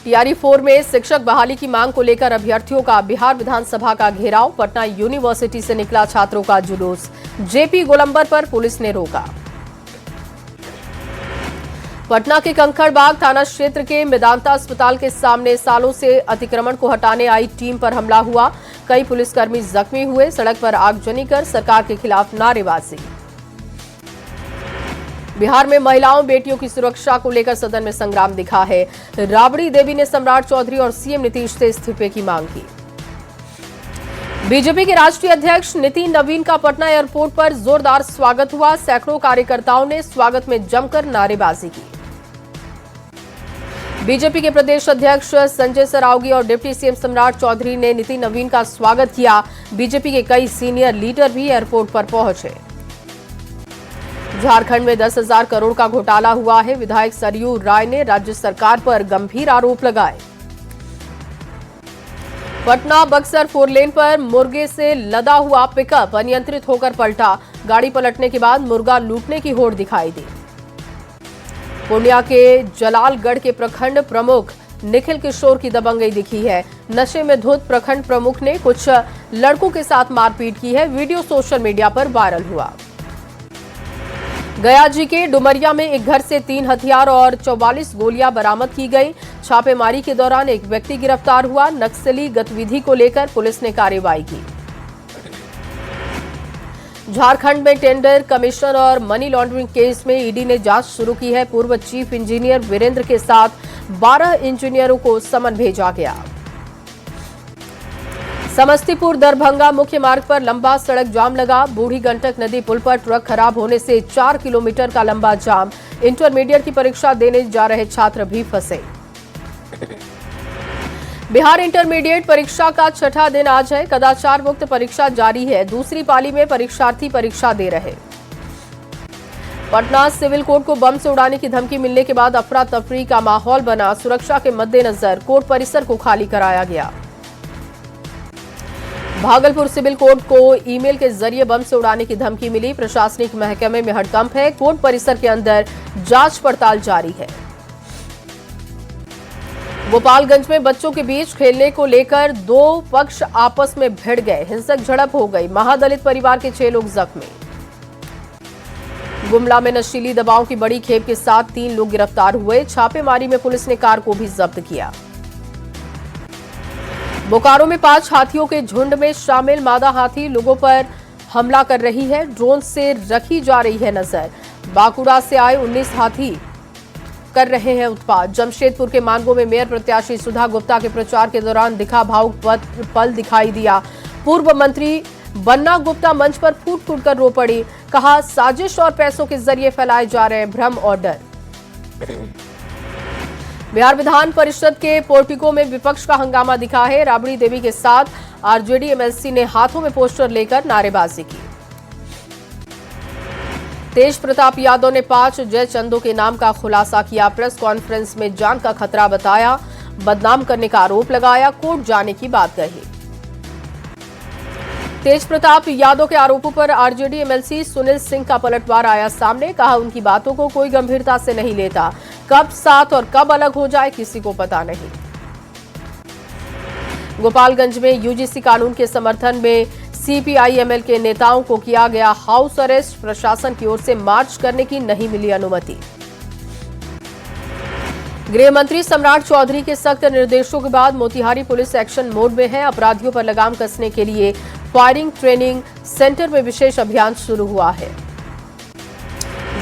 TRE 4 में शिक्षक बहाली की मांग को लेकर अभ्यर्थियों का बिहार विधानसभा का घेराव। पटना यूनिवर्सिटी से निकला छात्रों का जुलूस। जेपी गोलंबर पर पुलिस ने रोका। पटना के कंकड़बाग थाना क्षेत्र के मेदांता अस्पताल के सामने सालों से अतिक्रमण को हटाने आई टीम पर हमला हुआ। कई पुलिसकर्मी जख्मी हुए। सड़क पर आगजनी कर सरकार के खिलाफ नारेबाजी। बिहार में महिलाओं बेटियों की सुरक्षा को लेकर सदन में संग्राम दिखा है। राबड़ी देवी ने सम्राट चौधरी और सीएम नीतीश से इस्तीफे की मांग की। बीजेपी के राष्ट्रीय अध्यक्ष नितिन नवीन का पटना एयरपोर्ट पर जोरदार स्वागत हुआ। सैकड़ों कार्यकर्ताओं ने स्वागत में जमकर नारेबाजी की। बीजेपी के प्रदेश अध्यक्ष संजय सरावगी और डिप्टी सीएम सम्राट चौधरी ने नितिन नवीन का स्वागत किया। बीजेपी के कई सीनियर लीडर भी एयरपोर्ट पर पहुंचे। झारखंड में 10,000 करोड़ का घोटाला हुआ है। विधायक सरयू राय ने राज्य सरकार पर गंभीर आरोप लगाए। पटना बक्सर 4 लेन पर मुर्गे से लदा हुआ पिकअप अनियंत्रित होकर पलटा। गाड़ी पलटने के बाद मुर्गा लूटने की होड़ दिखाई दी। पूर्णिया के जलालगढ़ के प्रखंड प्रमुख निखिल किशोर की दबंगई दिखी है। नशे में धुत प्रखंड प्रमुख ने कुछ लड़कों के साथ मारपीट की है। वीडियो सोशल मीडिया पर वायरल हुआ। गया जी के डुमरिया में एक घर से 3 हथियार और 44 गोलियां बरामद की गई। छापेमारी के दौरान एक व्यक्ति गिरफ्तार हुआ। नक्सली गतिविधि को लेकर पुलिस ने कार्रवाई की। झारखंड में टेंडर कमीशन और मनी लॉन्ड्रिंग केस में ईडी ने जांच शुरू की है। पूर्व चीफ इंजीनियर वीरेंद्र के साथ 12 इंजीनियरों को समन भेजा गया। समस्तीपुर दरभंगा मुख्य मार्ग पर लंबा सड़क जाम लगा। बूढ़ी गंडक नदी पुल पर ट्रक खराब होने से 4 किलोमीटर का लंबा जाम। इंटरमीडिएट की परीक्षा देने जा रहे छात्र भी फंसे। बिहार इंटरमीडिएट परीक्षा का छठा दिन आज है। कदाचार मुक्त परीक्षा जारी है। दूसरी पाली में परीक्षार्थी परीक्षा दे रहे। पटना सिविल कोर्ट को बम से उड़ाने की धमकी मिलने के बाद अफरा तफरी का माहौल बना। सुरक्षा के मद्देनजर कोर्ट परिसर को खाली कराया गया। भागलपुर सिविल कोर्ट को ईमेल के जरिए बम से उड़ाने की धमकी मिली। प्रशासनिक महकमे में हड़कंप है। कोर्ट परिसर के अंदर जांच पड़ताल जारी है। गोपालगंज में बच्चों के बीच खेलने को लेकर 2 पक्ष आपस में भिड़ गए। हिंसक झड़प हो गई। महादलित परिवार के 6 लोग जख्मी। गुमला में नशीली दवाओं की बड़ी खेप के साथ 3 लोग गिरफ्तार हुए। छापेमारी में पुलिस ने कार को भी जब्त किया। बोकारो में 5 हाथियों के झुंड में शामिल मादा हाथी लोगों पर हमला कर रही है। ड्रोन से रखी जा रही है नजर। बांकुड़ा से आए 19 हाथी कर रहे हैं उत्पात। जमशेदपुर के मानगो में मेयर प्रत्याशी सुधा गुप्ता के प्रचार के दौरान दिखा भावुक पल दिखाई दिया। पूर्व मंत्री बन्ना गुप्ता मंच पर फूट फूट कर रो पड़ी। कहा, साजिश और पैसों के जरिए फैलाए जा रहे भ्रम और डर। बिहार विधान परिषद के पोर्टिको में विपक्ष का हंगामा दिखा है। राबड़ी देवी के साथ आरजेडी एमएलसी ने हाथों में पोस्टर लेकर नारेबाजी की। तेज प्रताप यादव ने 5 जय चंदों के नाम का खुलासा किया। प्रेस कॉन्फ्रेंस में जान का खतरा बताया। बदनाम करने का आरोप लगाया। कोर्ट जाने की बात कही। तेज प्रताप यादव के आरोपों पर आरजेडी एमएलसी सुनील सिंह का पलटवार आया सामने। कहा, उनकी बातों को कोई गंभीरता से नहीं लेता। कब साथ और कब अलग हो जाए किसी को पता नहीं। गोपालगंज में यूजीसी कानून के समर्थन में सीपीआईएमएल के नेताओं को किया गया हाउस अरेस्ट। प्रशासन की ओर से मार्च करने की नहीं मिली अनुमति। गृह मंत्री सम्राट चौधरी के सख्त निर्देशों के बाद मोतिहारी पुलिस एक्शन मोड में है। अपराधियों पर लगाम कसने के लिए फायरिंग ट्रेनिंग सेंटर में विशेष अभियान शुरू हुआ है।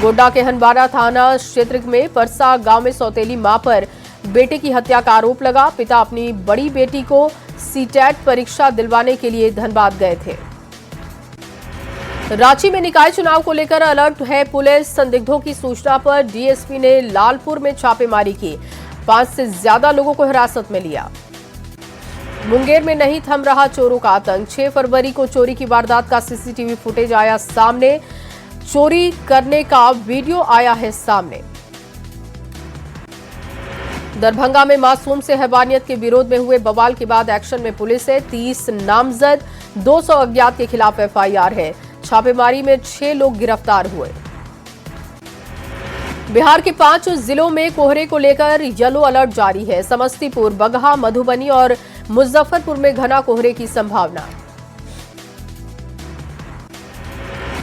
गोड्डा के हनबारा थाना क्षेत्र में परसा गांव में सौतेली मां पर बेटे की हत्या का आरोप लगा। पिता अपनी बड़ी बेटी को सीटेट परीक्षा दिलवाने के लिए धनबाद गए थे। रांची में निकाय चुनाव को लेकर अलर्ट है पुलिस। संदिग्धों की सूचना पर डीएसपी ने लालपुर में छापेमारी की। 5 से ज्यादा लोगों को हिरासत में लिया। मुंगेर में नहीं थम रहा चोरों का आतंक। 6 फरवरी को चोरी की वारदात का सीसीटीवी फुटेज आया सामने। चोरी करने का वीडियो आया है सामने। दरभंगा में मासूम से हैवानियत के विरोध में हुए बवाल के बाद एक्शन में पुलिस है। 30 नामजद 200 अज्ञात के खिलाफ एफआईआर है। छापेमारी में 6 लोग गिरफ्तार हुए। बिहार के 5 जिलों में कोहरे को लेकर येलो अलर्ट जारी है। समस्तीपुर, बगहा, मधुबनी और मुजफ्फरपुर में घना कोहरे की संभावना।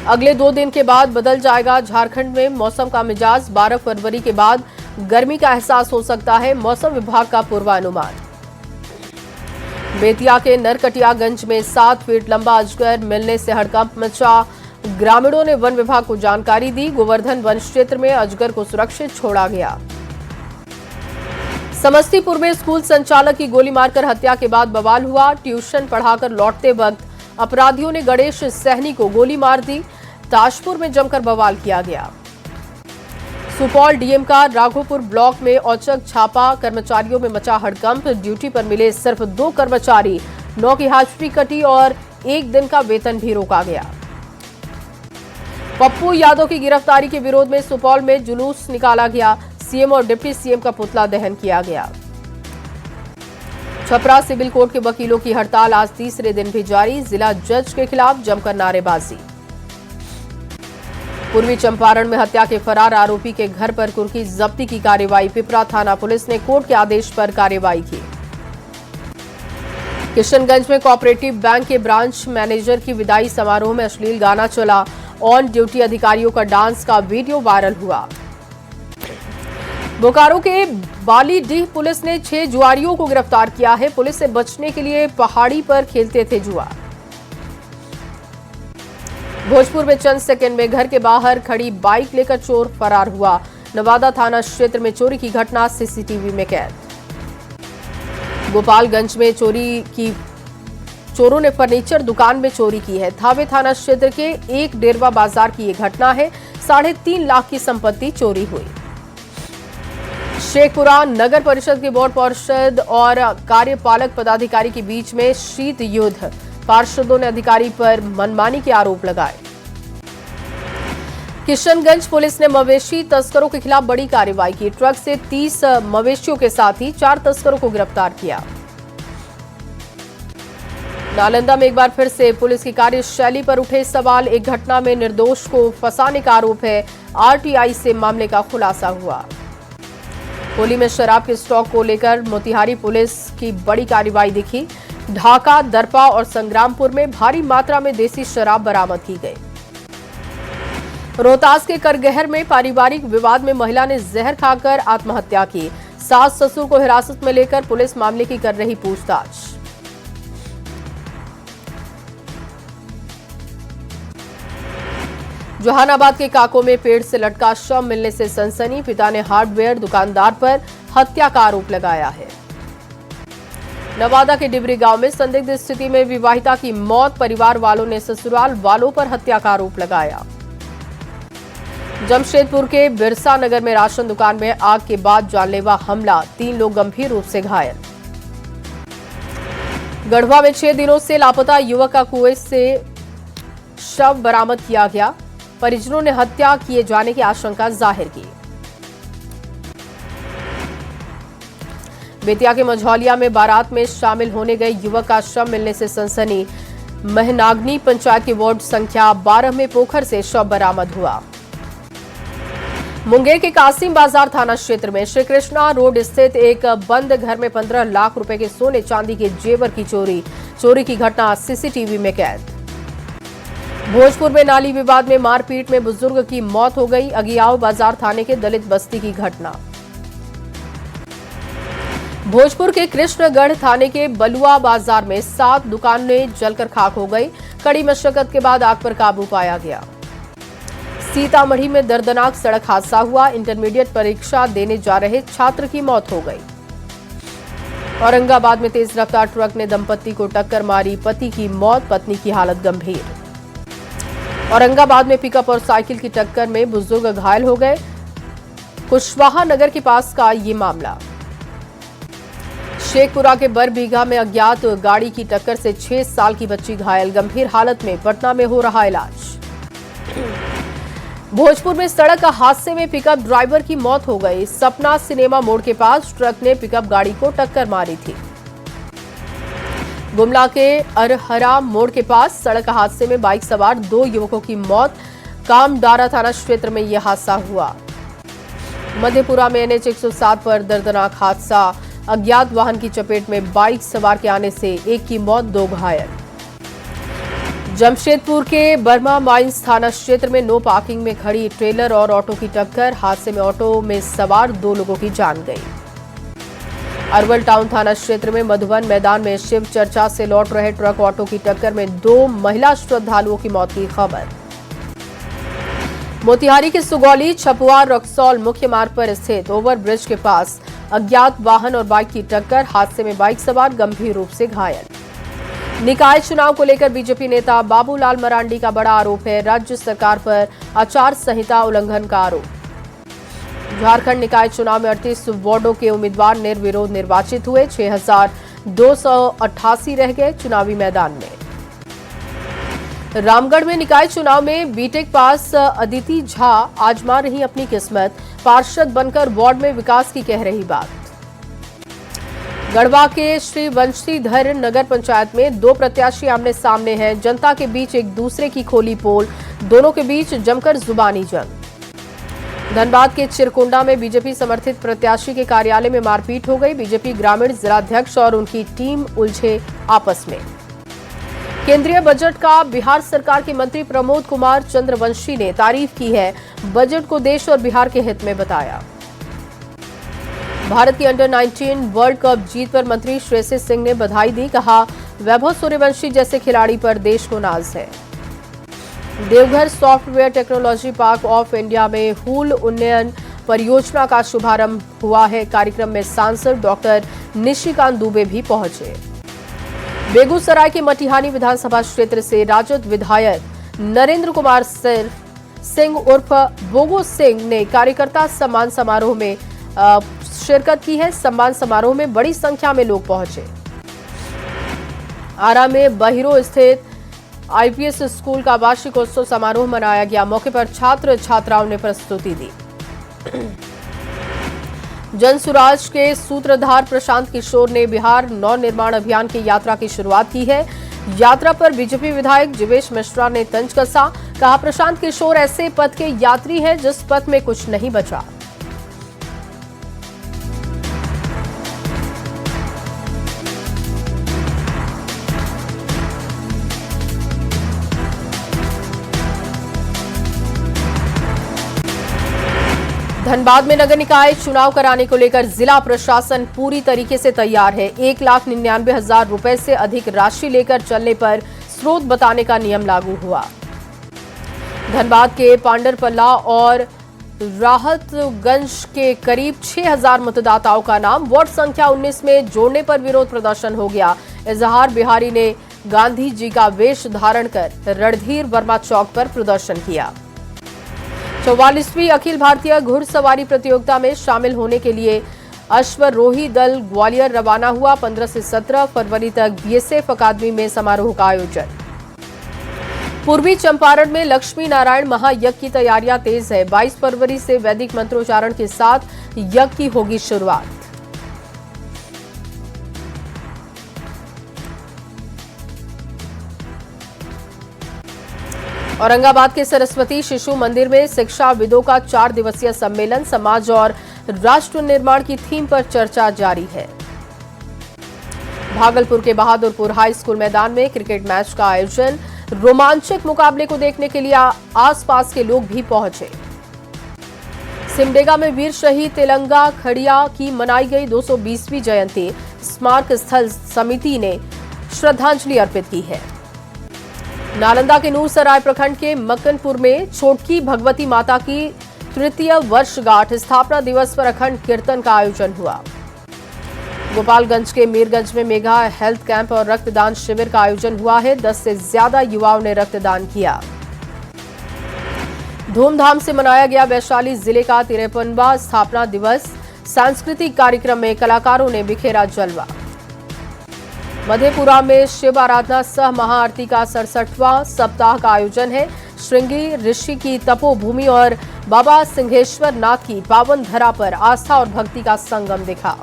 अगले 2 दिन के बाद बदल जाएगा झारखंड में मौसम का मिजाज। 12 फरवरी के बाद गर्मी का एहसास हो सकता है, मौसम विभाग का पूर्वानुमान। बेतिया के नरकटियागंज में 7 फीट लंबा अजगर मिलने से हड़कंप मचा। ग्रामीणों ने वन विभाग को जानकारी दी। गोवर्धन वन क्षेत्र में अजगर को सुरक्षित छोड़ा गया। समस्तीपुर में स्कूल संचालक की गोली मारकर हत्या के बाद बवाल हुआ। ट्यूशन पढ़ाकर लौटते वक्त अपराधियों ने गणेश सहनी को गोली मार दी। ताजपुर में जमकर बवाल किया गया। सुपौल डीएम का राघोपुर ब्लॉक में औचक छापा। कर्मचारियों में मचा हड़कंप। ड्यूटी पर मिले सिर्फ 2 कर्मचारी। 9 की हाजिरी कटी और 1 दिन का वेतन भी रोका गया। पप्पू यादव की गिरफ्तारी के विरोध में सुपौल में जुलूस निकाला गया। सीएम और डिप्टी सीएम का पुतला दहन किया गया। छपरा सिविल कोर्ट के वकीलों की हड़ताल आज तीसरे दिन भी जारी। जिला जज के खिलाफ जमकर नारेबाजी। पूर्वी चंपारण में हत्या के फरार आरोपी के घर पर कुर्की जब्ती की कार्रवाई। पिपरा थाना पुलिस ने कोर्ट के आदेश पर कार्रवाई की। किशनगंज में कोऑपरेटिव बैंक के ब्रांच मैनेजर की विदाई समारोह में अश्लील गाना चला। ऑन ड्यूटी अधिकारियों का डांस का वीडियो वायरल हुआ। बोकारो के बालीडीह पुलिस ने 6 जुआरियों को गिरफ्तार किया है। पुलिस से बचने के लिए पहाड़ी पर खेलते थे जुआ। भोजपुर में चंद सेकंड में घर के बाहर खड़ी बाइक लेकर चोर फरार हुआ। नवादा थाना क्षेत्र में चोरी की घटना सीसीटीवी में कैद। गोपालगंज में चोरों ने फर्नीचर दुकान में चोरी की है। थावे थाना क्षेत्र के एक डेरवा बाजार की यह घटना है। 3.5 लाख की संपत्ति चोरी हुई। शेखपुरा नगर परिषद के बोर्ड पार्षद और कार्यपालक पदाधिकारी के बीच में शीत युद्ध। पार्षदों ने अधिकारी पर मनमानी के आरोप लगाए। किशनगंज पुलिस ने मवेशी तस्करों के खिलाफ बड़ी कार्रवाई की। ट्रक से 30 मवेशियों के साथ ही 4 तस्करों को गिरफ्तार किया। नालंदा में एक बार फिर से पुलिस की कार्यशैली पर उठे सवाल। एक घटना में निर्दोष को फंसाने का आरोप है। आरटीआई से मामले का खुलासा हुआ। होली में शराब के स्टॉक को लेकर मोतिहारी पुलिस की बड़ी कार्रवाई दिखी। ढाका, दरपा और संग्रामपुर में भारी मात्रा में देसी शराब बरामद की गई। रोहतास के करगहर में पारिवारिक विवाद में महिला ने जहर खाकर आत्महत्या की। सास ससुर को हिरासत में लेकर पुलिस मामले की कर रही पूछताछ। जहानाबाद के काको में पेड़ से लटका शव मिलने से सनसनी। पिता ने हार्डवेयर दुकानदार पर हत्या का आरोप लगाया है। नवादा के डिबरी गांव में संदिग्ध स्थिति में विवाहिता की मौत। परिवार वालों ने ससुराल वालों पर हत्या का आरोप लगाया। जमशेदपुर के बिरसा नगर में राशन दुकान में आग के बाद जानलेवा हमला। 3 लोग गंभीर रूप से घायल। गढ़वा में 6 दिनों से लापता युवक का कुएं से शव बरामद किया गया। परिजनों ने हत्या किए जाने की आशंका जाहिर की। बेतिया के मझौलिया में बारात में शामिल होने गए युवक का शव मिलने से सनसनी। महनागनी पंचायत के वार्ड संख्या 12 में पोखर से शव बरामद हुआ। मुंगेर के कासिम बाजार थाना क्षेत्र में श्री कृष्णा रोड स्थित एक बंद घर में 15 लाख रुपए के सोने चांदी के जेवर की चोरी की घटना सीसीटीवी में कैद। भोजपुर में नाली विवाद में मारपीट में बुजुर्ग की मौत हो गई। अगियाव बाजार थाने के दलित बस्ती की घटना। भोजपुर के कृष्णगढ़ थाने के बलुआ बाजार में 7 दुकानें जलकर खाक हो गई। कड़ी मशक्कत के बाद आग पर काबू पाया गया। सीतामढ़ी में दर्दनाक सड़क हादसा हुआ। इंटरमीडिएट परीक्षा देने जा रहे छात्र की मौत हो गई। औरंगाबाद में तेज रफ्तार ट्रक ने दंपति को टक्कर मारी। पति की मौत, पत्नी की हालत गंभीर। औरंगाबाद में पिकअप और साइकिल की टक्कर में बुजुर्ग घायल हो गए। कुशवाहा नगर के पास का ये मामला। शेखपुरा के बरबीघा में अज्ञात गाड़ी की टक्कर से 6 साल की बच्ची घायल। गंभीर हालत में पटना में हो रहा इलाज। भोजपुर में सड़क हादसे में पिकअप ड्राइवर की मौत हो गई। सपना सिनेमा मोड़ के पास ट्रक ने पिकअप गाड़ी को टक्कर मारी थी। गुमला के अरहरा मोड़ के पास सड़क हादसे में बाइक सवार 2 युवकों की मौत। कामडारा थाना क्षेत्र में यह हादसा हुआ। मधेपुरा में NH 107 पर दर्दनाक हादसा, अज्ञात वाहन की चपेट में बाइक सवार के आने से एक की मौत, 2 घायल। जमशेदपुर के बर्मा माइंस थाना क्षेत्र में नो पार्किंग में खड़ी ट्रेलर और ऑटो की टक्कर, हादसे में ऑटो में सवार 2 लोगों की जान गई। अरवल टाउन थाना क्षेत्र में मधुबन मैदान में शिव चर्चा से लौट रहे ट्रक ऑटो की टक्कर में 2 महिला श्रद्धालुओं की मौत की खबर। मोतिहारी के सुगौली छपुआ रक्सौल मुख्य मार्ग पर स्थित ओवरब्रिज के पास अज्ञात वाहन और बाइक की टक्कर, हादसे में बाइक सवार गंभीर रूप से घायल। निकाय चुनाव को लेकर बीजेपी नेता बाबूलाल मरांडी का बड़ा आरोप है, राज्य सरकार पर आचार संहिता उल्लंघन का आरोप। झारखंड निकाय चुनाव में 38 वार्डों के उम्मीदवार निर्विरोध निर्वाचित हुए, 6288 रह गए चुनावी मैदान में। रामगढ़ में निकाय चुनाव में बीटेक पास अदिति झा आजमा रही अपनी किस्मत, पार्षद बनकर वार्ड में विकास की कह रही बात। गढ़वा के श्री वंशीधर नगर पंचायत में 2 प्रत्याशी आमने सामने हैं, जनता के बीच एक दूसरे की खोली पोल, दोनों के बीच जमकर जुबानी जंग। धनबाद के चिरकुंडा में बीजेपी समर्थित प्रत्याशी के कार्यालय में मारपीट हो गई, बीजेपी ग्रामीण जिलाध्यक्ष और उनकी टीम उलझे आपस में। केंद्रीय बजट का बिहार सरकार के मंत्री प्रमोद कुमार चंद्रवंशी ने तारीफ की है, बजट को देश और बिहार के हित में बताया। भारत की अंडर-19 वर्ल्ड कप जीत पर मंत्री श्रेयसी सिंह ने बधाई दी, कहा वैभव सूर्यवंशी जैसे खिलाड़ी पर देश को नाज है। Deoghar software technology park of India में हूल उन्नयन परियोजना का शुभारंभ हुआ है, कार्यक्रम में सांसद डॉक्टर निशिकांत दुबे भी पहुंचे। बेगूसराय के मटिहानी विधानसभा क्षेत्र से राजद विधायक नरेंद्र कुमार सिंह उर्फ बोगो सिंह ने कार्यकर्ता सम्मान समारोह में शिरकत की है। सम्मान समारोह में बड़ी संख्या में लोग पहुंचे। आरा में बहिरो स्थित IPS स्कूल का वार्षिकोत्सव समारोह मनाया गया, मौके पर छात्र छात्राओं ने प्रस्तुति दी। जनसुराज के सूत्रधार प्रशांत किशोर ने बिहार नवनिर्माण अभियान की यात्रा की शुरुआत की है। यात्रा पर बीजेपी विधायक जीवेश मिश्रा ने तंज कसा, कहा प्रशांत किशोर ऐसे पथ के यात्री हैं जिस पथ में कुछ नहीं बचा। धनबाद में नगर निकाय चुनाव कराने को लेकर जिला प्रशासन पूरी तरीके से तैयार है। 1,99,000 रुपए से अधिक राशि लेकर चलने पर स्रोत बताने का नियम लागू हुआ। धनबाद के पांडरपल्ला और राहतगंज के करीब 6,000 मतदाताओं का नाम वार्ड संख्या 19 में जोड़ने पर विरोध प्रदर्शन हो गया। इजहार बिहारी ने गांधी जी का वेश धारण कर रणधीर वर्मा चौक पर प्रदर्शन किया। 44वीं अखिल भारतीय घुड़सवारी प्रतियोगिता में शामिल होने के लिए अश्वरोही दल ग्वालियर रवाना हुआ। 15 से 17 फरवरी तक BSF अकादमी में समारोह का आयोजन। पूर्वी चंपारण में लक्ष्मी नारायण महायज्ञ की तैयारियां तेज है। 22 फरवरी से वैदिक मंत्रोच्चारण के साथ यज्ञ की होगी शुरुआत। औरंगाबाद के सरस्वती शिशु मंदिर में शिक्षाविदों का 4 दिवसीय सम्मेलन, समाज और राष्ट्र निर्माण की थीम पर चर्चा जारी है। भागलपुर के बहादुरपुर हाई स्कूल मैदान में क्रिकेट मैच का आयोजन, रोमांचक मुकाबले को देखने के लिए आसपास के लोग भी पहुंचे। सिमडेगा में वीर शहीद तेलंगा खड़िया की मनाई गई 220वीं जयंती, स्मारक स्थल समिति ने श्रद्धांजलि अर्पित की है। नालंदा के नूरसराय प्रखंड के मक्कनपुर में छोटकी भगवती माता की तृतीय वर्षगांठ स्थापना दिवस पर अखंड कीर्तन का आयोजन हुआ। गोपालगंज के मीरगंज में मेगा हेल्थ कैंप और रक्तदान शिविर का आयोजन हुआ है। 10 से ज्यादा युवाओं ने रक्तदान किया। धूमधाम से मनाया गया वैशाली जिले का 53वां स्थापना दिवस, सांस्कृतिक कार्यक्रम में कलाकारों ने बिखेरा जलवा। मधेपुरा में शिव आराधना सह महाआरती का 67वां सप्ताह का आयोजन है। श्रृंगी ऋषि की तपोभूमि और बाबा सिंहेश्वर नाथ की पावन धरा पर आस्था और भक्ति का संगम दिखा।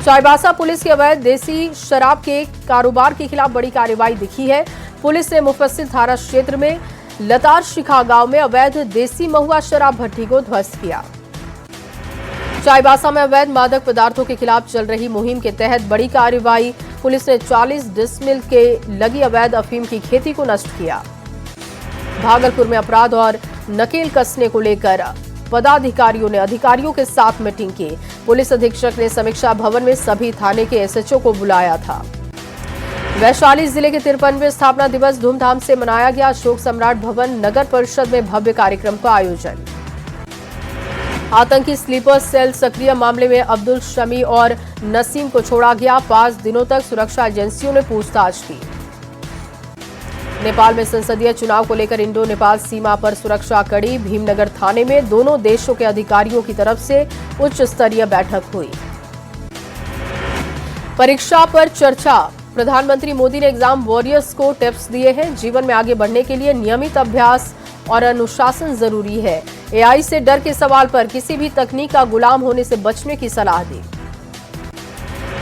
चाईबासा पुलिस के अवैध देसी शराब के कारोबार के खिलाफ बड़ी कार्रवाई दिखी है। पुलिस ने मुफस्सिल थाना क्षेत्र में लतार शिखा गांव में अवैध देसी महुआ शराब भट्टी को ध्वस्त किया। चाईबासा में अवैध मादक पदार्थों के खिलाफ चल रही मुहिम के तहत बड़ी कार्रवाई। पुलिस ने 40 डिसमिल के लगी अवैध अफीम की खेती को नष्ट किया। भागलपुर में अपराध और नकेल कसने को लेकर पदाधिकारियों ने अधिकारियों के साथ मीटिंग की। पुलिस अधीक्षक ने समीक्षा भवन में सभी थाने के एसएचओ को बुलाया था। वैशाली जिले के 53वें स्थापना दिवस धूमधाम से मनाया गया। अशोक सम्राट भवन नगर परिषद में भव्य कार्यक्रम का आयोजन। आतंकी स्लीपर सेल सक्रिय मामले में अब्दुल शमी और नसीम को छोड़ा गया। 5 दिनों तक सुरक्षा एजेंसियों ने पूछताछ की। नेपाल में संसदीय चुनाव को लेकर इंडो नेपाल सीमा पर सुरक्षा कड़ी। भीमनगर थाने में दोनों देशों के अधिकारियों की तरफ से उच्च स्तरीय बैठक हुई। परीक्षा पर चर्चा। प्रधानमंत्री मोदी ने एग्जाम वॉरियर्स को टिप्स दिए हैं। जीवन में आगे बढ़ने के लिए नियमित अभ्यास और अनुशासन जरूरी है। एआई से डर के सवाल पर किसी भी तकनीक का गुलाम होने से बचने की सलाह दी।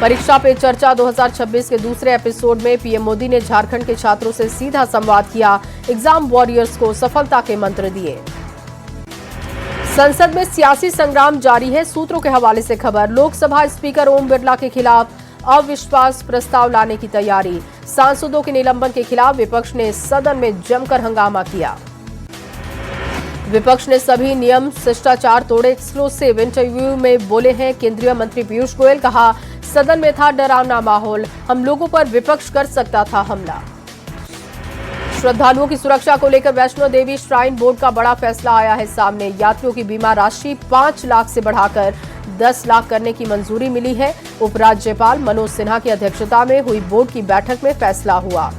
परीक्षा पे चर्चा 2026 के दूसरे एपिसोड में पीएम मोदी ने झारखंड के छात्रों से सीधा संवाद किया। एग्जाम वॉरियर्स को सफलता के मंत्र दिए। संसद में सियासी संग्राम जारी है। सूत्रों के हवाले से खबर। लोकसभा स्पीकर ओम बिरला के खिलाफ अविश्वास प्रस्ताव लाने की तैयारी। सांसदों के निलंबन के खिलाफ विपक्ष ने सदन में जमकर हंगामा किया। विपक्ष ने सभी नियम शिष्टाचार तोड़े। एक्सक्लूसिव इंटरव्यू में बोले हैं केंद्रीय मंत्री पीयूष गोयल। कहा, सदन में था डरावना माहौल, हम लोगों पर विपक्ष कर सकता था हमला। श्रद्धालुओं की सुरक्षा को लेकर वैष्णो देवी श्राइन बोर्ड का बड़ा फैसला आया है सामने। यात्रियों की बीमा राशि 5 लाख से बढ़ाकर 10 लाख करने की मंजूरी मिली है। उपराज्यपाल मनोज सिन्हा की अध्यक्षता में हुई बोर्ड की बैठक में फैसला हुआ।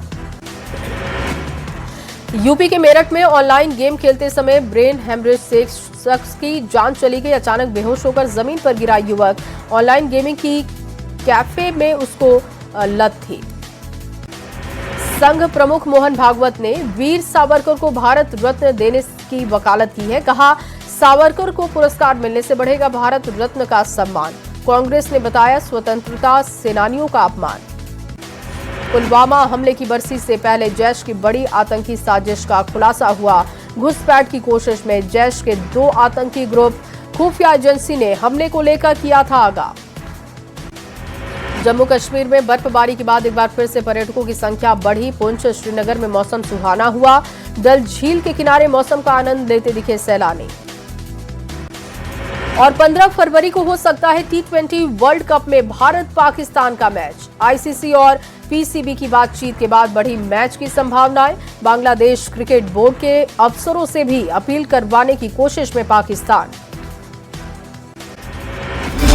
यूपी के मेरठ में ऑनलाइन गेम खेलते समय ब्रेन हेमरेज से शख्स की जान चली गई। अचानक बेहोश होकर जमीन पर गिरा युवक। ऑनलाइन गेमिंग की कैफे में उसको लत थी। संघ प्रमुख मोहन भागवत ने वीर सावरकर को भारत रत्न देने की वकालत की है। कहा, सावरकर को पुरस्कार मिलने से बढ़ेगा भारत रत्न का सम्मान। कांग्रेस ने बताया स्वतंत्रता सेनानियों का अपमान। पुलवामा हमले की बरसी से पहले जैश की बड़ी आतंकी साजिश का खुलासा हुआ। घुसपैठ की कोशिश में जैश के 2 आतंकी ग्रुप खुफिया एजेंसी ने हमले को लेकर किया था आगाह। जम्मू कश्मीर में बर्फबारी के बाद एक बार फिर से पर्यटकों की संख्या बढ़ी। पुंछ श्रीनगर में मौसम सुहाना हुआ। डल झील के किनारे मौसम का आनंद लेते दिखे सैलानी। और 15 फरवरी को हो सकता है T20 वर्ल्ड कप में भारत पाकिस्तान का मैच। आईसीसी और पीसीबी की बातचीत के बाद बढ़ी मैच की संभावनाएं। बांग्लादेश क्रिकेट बोर्ड के अफसरों से भी अपील करवाने की कोशिश में पाकिस्तान।